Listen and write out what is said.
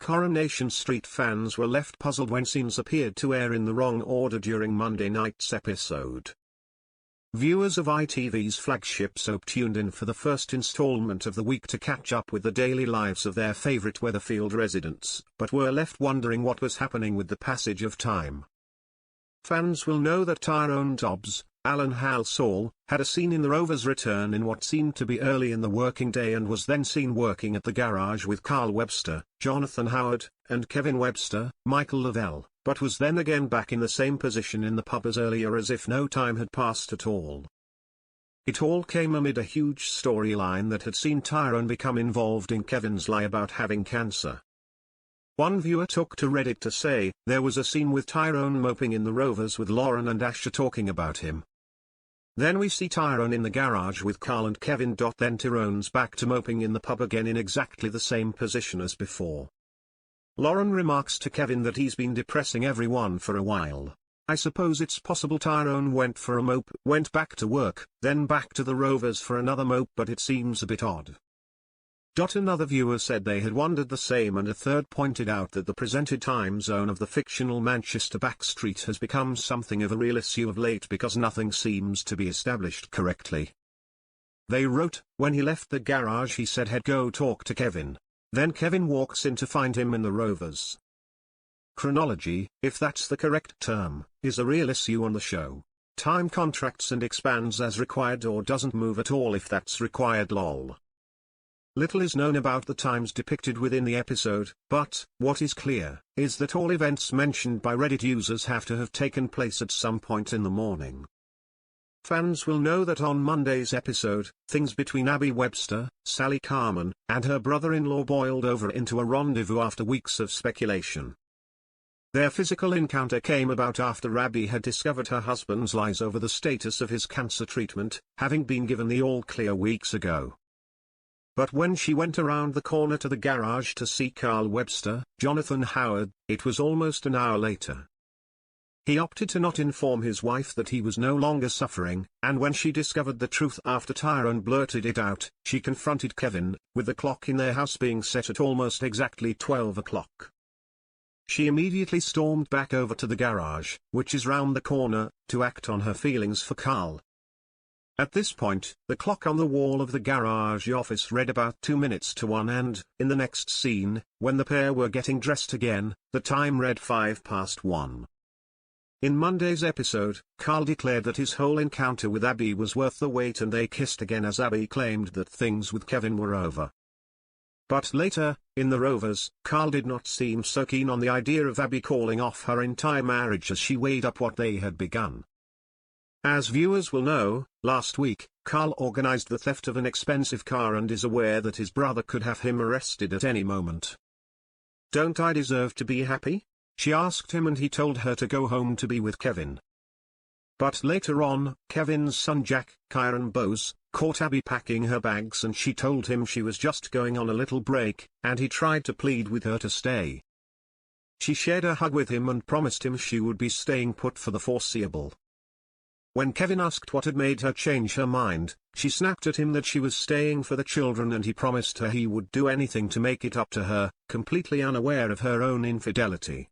Coronation Street fans were left puzzled when scenes appeared to air in the wrong order during Monday night's episode. Viewers of ITV's flagship soap tuned in for the first installment of the week to catch up with the daily lives of their favourite Weatherfield residents, but were left wondering what was happening with the passage of time. Fans will know that Tyrone Dobbs, Halsall, had a scene in the Rovers' return in what seemed to be early in the working day and was then seen working at the garage with Carl Webster, Jonathan Howard, and Kevin Webster, Michael Lavelle, but was then again back in the same position in the pub as earlier as if no time had passed at all. It all came amid a huge storyline that had seen Tyrone become involved in Kevin's lie about having cancer. One viewer took to Reddit to say, there was a scene with Tyrone moping in the Rovers with Lauren and Asher talking about him. Then we see Tyrone in the garage with Carl and Kevin. Then Tyrone's back to moping in the pub again in exactly the same position as before. Lauren remarks to Kevin that he's been depressing everyone for a while. I suppose it's possible Tyrone went for a mope, went back to work, then back to the Rovers for another mope, but it seems a bit odd. Another viewer said they had wondered the same, and a third pointed out that the presented time zone of the fictional Manchester backstreet has become something of a real issue of late because nothing seems to be established correctly. They wrote, when he left the garage he said he'd go talk to Kevin. Then Kevin walks in to find him in the Rovers. Chronology, if that's the correct term, is a real issue on the show. Time contracts and expands as required or doesn't move at all if that's required lol. Little is known about the times depicted within the episode, but what is clear is that all events mentioned by Reddit users have to have taken place at some point in the morning. Fans will know that on Monday's episode, things between Abby Webster, Sally Carman, and her brother-in-law boiled over into a rendezvous after weeks of speculation. Their physical encounter came about after Abby had discovered her husband's lies over the status of his cancer treatment, having been given the all-clear weeks ago. But when she went around the corner to the garage to see Carl Webster, Jonathan Howard, it was almost an hour later. He opted to not inform his wife that he was no longer suffering, and when she discovered the truth after Tyrone blurted it out, she confronted Kevin, with the clock in their house being set at almost exactly 12 o'clock. She immediately stormed back over to the garage, which is round the corner, to act on her feelings for Carl. At this point, the clock on the wall of the garage office read about 2 minutes to 1 and, in the next scene, when the pair were getting dressed again, the time read 1:05. In Monday's episode, Carl declared that his whole encounter with Abby was worth the wait and they kissed again as Abby claimed that things with Kevin were over. But later, in the Rovers, Carl did not seem so keen on the idea of Abby calling off her entire marriage as she weighed up what they had begun. As viewers will know, last week, Carl organized the theft of an expensive car and is aware that his brother could have him arrested at any moment. "Don't I deserve to be happy?" she asked him, and he told her to go home to be with Kevin. But later on, Kevin's son Jack, Kyron Bowes, caught Abby packing her bags and she told him she was just going on a little break, and he tried to plead with her to stay. She shared a hug with him and promised him she would be staying put for the foreseeable. When Kevin asked what had made her change her mind, she snapped at him that she was staying for the children and he promised her he would do anything to make it up to her, completely unaware of her own infidelity.